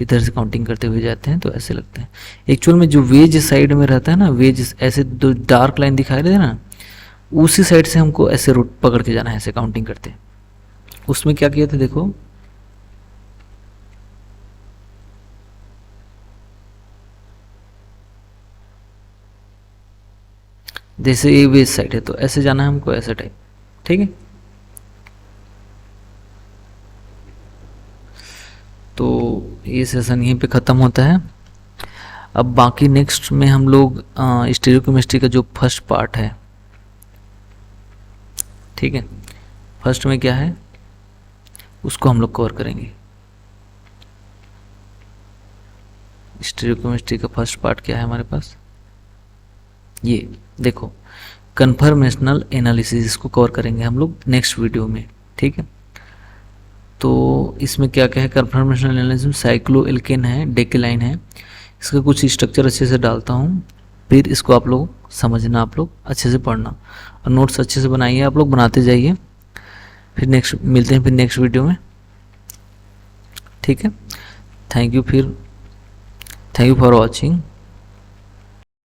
इधर से काउंटिंग करते हुए जाते हैं तो ऐसे लगता है। एक्चुअल में जो वेज साइड में रहता है ना, वेज ऐसे दो डार्क लाइन दिखाई दे ना, उसी साइड से हमको ऐसे रूट पकड़ के जाना है, ऐसे काउंटिंग करते हैं। उसमें क्या किया था देखो, जैसे ये वेज साइड है तो ऐसे जाना है हमको, ऐसे टाइप, ठीक है। तो ये सेशन यहीं पे ख़त्म होता है। अब बाकी नेक्स्ट में हम लोग स्टीरियोकेमिस्ट्री का जो फर्स्ट पार्ट है, ठीक है, फर्स्ट में क्या है उसको हम लोग कवर करेंगे। स्टीरियोकेमिस्ट्री का फर्स्ट पार्ट क्या है हमारे पास, ये देखो कन्फर्मेशनल एनालिसिस, इसको कवर करेंगे हम लोग नेक्स्ट वीडियो में, ठीक है। तो इसमें क्या क्या है, कन्फर्मेशनल एनालिसिस साइक्लो एल्केन है, डेकेलाइन है, इसका कुछ स्ट्रक्चर अच्छे से डालता हूँ, फिर इसको आप लोग समझना, आप लोग अच्छे से पढ़ना और नोट्स अच्छे से बनाइए, आप लोग बनाते जाइए। फिर नेक्स्ट मिलते हैं फिर नेक्स्ट वीडियो में, ठीक है। Thank you for watching.